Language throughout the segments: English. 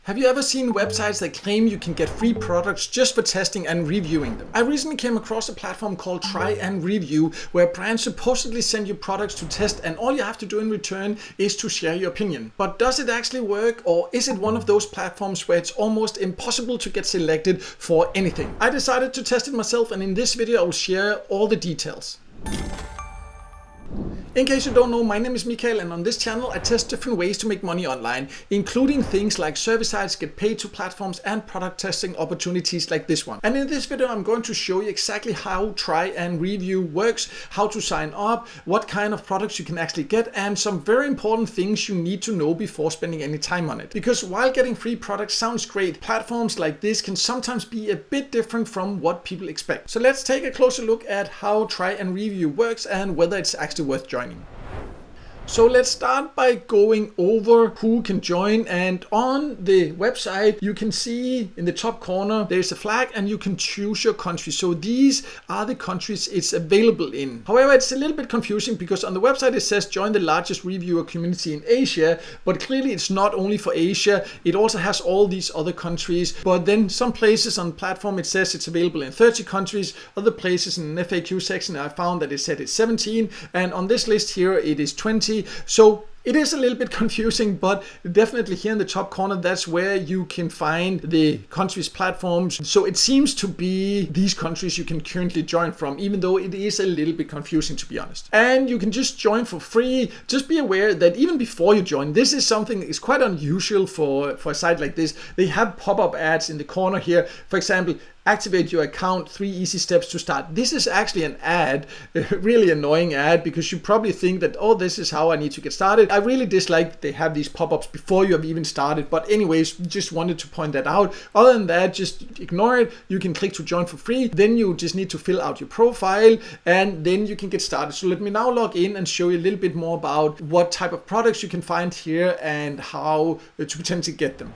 Have you ever seen websites that claim you can get free products just for testing and reviewing them? I recently came across a platform called TryAndReview where brands supposedly send you products to test and all you have to do in return is to share your opinion. But does it actually work, or is it one of those platforms where it's almost impossible to get selected for anything? I decided to test it myself, and in this video I will share all the details. In case you don't know, my name is Mikael, and on this channel I test different ways to make money online, including things like service sites, get paid to platforms, and product testing opportunities like this one. And in this video I'm going to show you exactly how TryAndReview works, how to sign up, what kind of products you can actually get, and some very important things you need to know before spending any time on it. Because while getting free products sounds great, platforms like this can sometimes be a bit different from what people expect. So let's take a closer look at how TryAndReview works and whether it's actually worth joining. So let's start by going over who can join, and on the website you can see in the top corner there's a flag and you can choose your country. So these are the countries it's available in. However, it's a little bit confusing because on the website it says join the largest reviewer community in Asia, but clearly it's not only for Asia, it also has all these other countries. But then some places on the platform it says it's available in 30 countries, other places in an FAQ section I found that it said it's 17, and on this list here it is 20. So it is a little bit confusing, but definitely here in the top corner, that's where you can find the countries' platforms. So it seems to be these countries you can currently join from, even though it is a little bit confusing, to be honest. And you can just join for free. Just be aware that even before you join, this is something that is quite unusual for a site like this. They have pop-up ads in the corner here. For example, activate your account, 3 easy steps to start. This is actually an ad, a really annoying ad, because you probably think that, oh, this is how I need to get started. I really dislike they have these pop-ups before you have even started. But anyways, just wanted to point that out. Other than that, just ignore it. You can click to join for free. Then you just need to fill out your profile and then you can get started. So let me now log in and show you a little bit more about what type of products you can find here and how to potentially get them.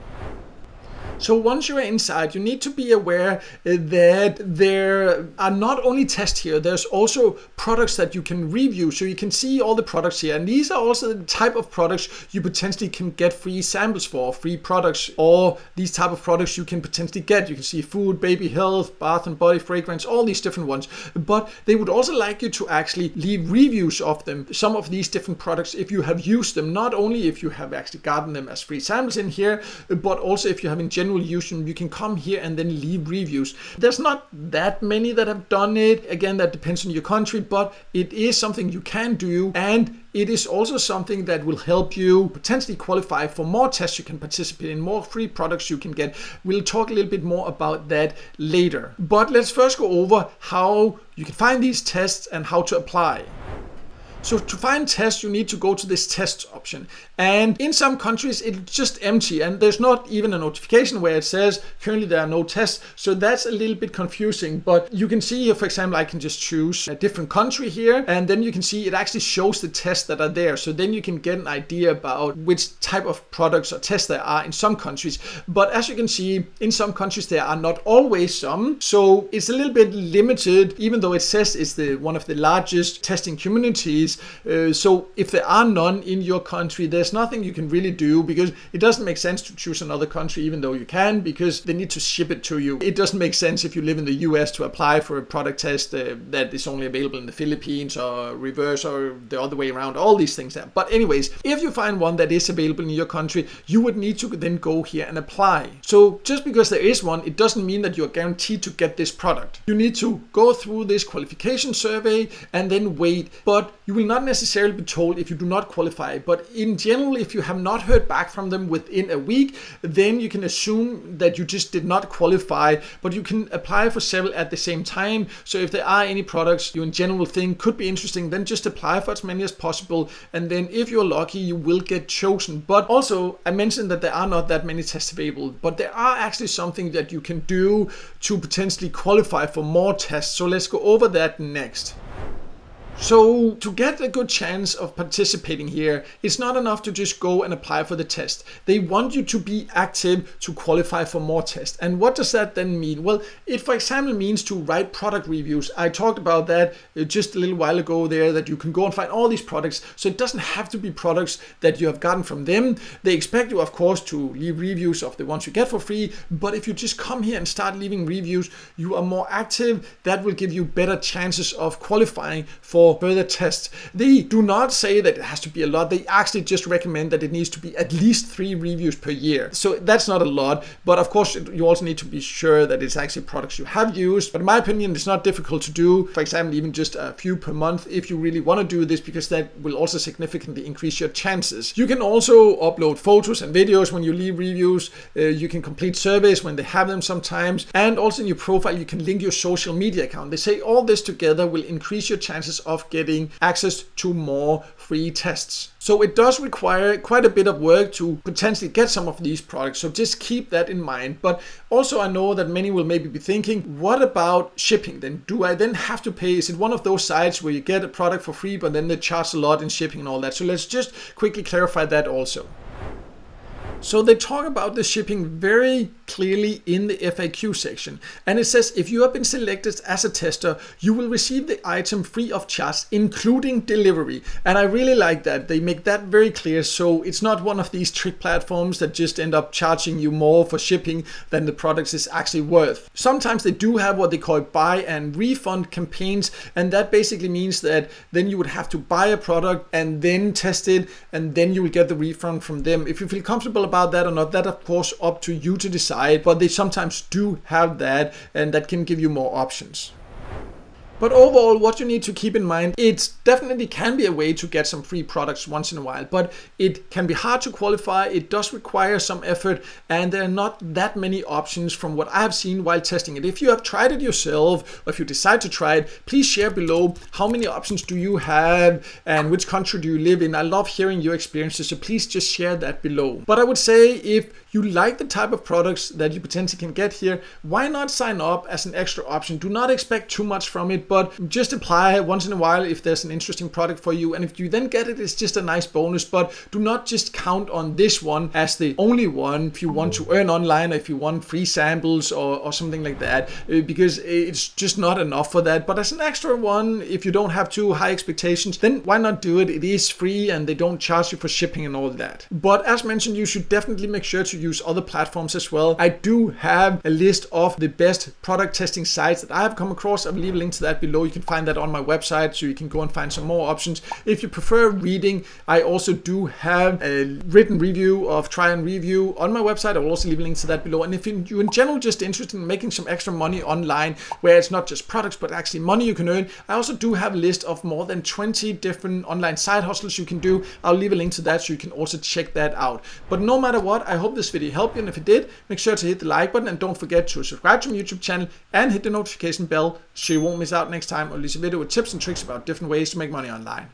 So once you're inside, you need to be aware that there are not only tests here, there's also products that you can review. So you can see all the products here. And these are also the type of products you potentially can get free samples for, free products, or these type of products you can potentially get. You can see food, baby health, bath and body fragrance, all these different ones. But they would also like you to actually leave reviews of them, some of these different products, if you have used them, not only if you have actually gotten them as free samples in here, but also if you have in general use them, you can come here and then leave reviews. There's not that many that have done it. Again, that depends on your country, but it is something you can do, and it is also something that will help you potentially qualify for more tests you can participate in, more free products you can get. We'll talk a little bit more about that later. But let's first go over how you can find these tests and how to apply. So to find tests, you need to go to this test option. And in some countries, it's just empty and there's not even a notification where it says currently there are no tests. So that's a little bit confusing, but you can see here, for example, I can just choose a different country here, and then you can see it actually shows the tests that are there. So then you can get an idea about which type of products or tests there are in some countries. But as you can see, in some countries, there are not always some. So it's a little bit limited, even though it says it's one of the largest testing communities. So if there are none in your country, there's nothing you can really do, because it doesn't make sense to choose another country, even though you can, because they need to ship it to you. It doesn't make sense if you live in the US to apply for a product test that is only available in the Philippines, or reverse, or the other way around, all these things there. But anyways, if you find one that is available in your country, you would need to then go here and apply. So just because there is one, it doesn't mean that you're guaranteed to get this product. You need to go through this qualification survey and then wait, but you will not necessarily be told if you do not qualify. But in general, if you have not heard back from them within a week, then you can assume that you just did not qualify, but you can apply for several at the same time. So if there are any products you in general think could be interesting, then just apply for as many as possible, and then if you're lucky, you will get chosen. But also, I mentioned that there are not that many tests available, but there are actually something that you can do to potentially qualify for more tests. So let's go over that next. So to get a good chance of participating here, it's not enough to just go and apply for the test. They want you to be active to qualify for more tests. And what does that then mean? Well, it for example means to write product reviews. I talked about that just a little while ago there, that you can go and find all these products. So it doesn't have to be products that you have gotten from them. They expect you, of course, to leave reviews of the ones you get for free. But if you just come here and start leaving reviews, you are more active. That will give you better chances of qualifying for further tests. They do not say that it has to be a lot. They actually just recommend that it needs to be at least 3 reviews per year. So that's not a lot, but of course you also need to be sure that it's actually products you have used. But in my opinion, it's not difficult to do. For example, even just a few per month if you really want to do this, because that will also significantly increase your chances. You can also upload photos and videos when you leave reviews. You can complete surveys when they have them sometimes. And also in your profile, you can link your social media account. They say all this together will increase your chances of getting access to more free tests. So it does require quite a bit of work to potentially get some of these products. So just keep that in mind. But also I know that many will maybe be thinking, what about shipping then? Do I then have to pay? Is it one of those sites where you get a product for free, but then they charge a lot in shipping and all that? So let's just quickly clarify that also. So they talk about the shipping very clearly in the FAQ section. And it says, if you have been selected as a tester, you will receive the item free of charge, including delivery. And I really like that. They make that very clear. So it's not one of these trick platforms that just end up charging you more for shipping than the product is actually worth. Sometimes they do have what they call buy and refund campaigns. And that basically means that then you would have to buy a product and then test it, and then you will get the refund from them. If you feel comfortable about that or not, that of course up to you to decide, but they sometimes do have that, and that can give you more options. But overall, what you need to keep in mind, it definitely can be a way to get some free products once in a while, but it can be hard to qualify. It does require some effort, and there are not that many options from what I have seen while testing it. If you have tried it yourself, or if you decide to try it, please share below how many options do you have and which country do you live in. I love hearing your experiences, so please just share that below. But I would say if you like the type of products that you potentially can get here, why not sign up as an extra option? Do not expect too much from it, but just apply once in a while if there's an interesting product for you. And if you then get it, it's just a nice bonus. But do not just count on this one as the only one if you want to earn online, or if you want free samples or something like that, because it's just not enough for that. But as an extra one, if you don't have too high expectations, then why not do it? It is free and they don't charge you for shipping and all that. But as mentioned, you should definitely make sure to use other platforms as well. I do have a list of the best product testing sites that I have come across. I'll leave a link to that below. You can find that on my website, so you can go and find some more options. If you prefer reading, I also do have a written review of TryAndReview on my website. I will also leave a link to that below. And if you're in general just interested in making some extra money online, where it's not just products but actually money you can earn, I also do have a list of more than 20 different online side hustles you can do. I'll leave a link to that so you can also check that out. But no matter what, I hope this video helped you, and if it did, make sure to hit the like button, and don't forget to subscribe to my YouTube channel and hit the notification bell so you won't miss out next time or release a video with tips and tricks about different ways to make money online.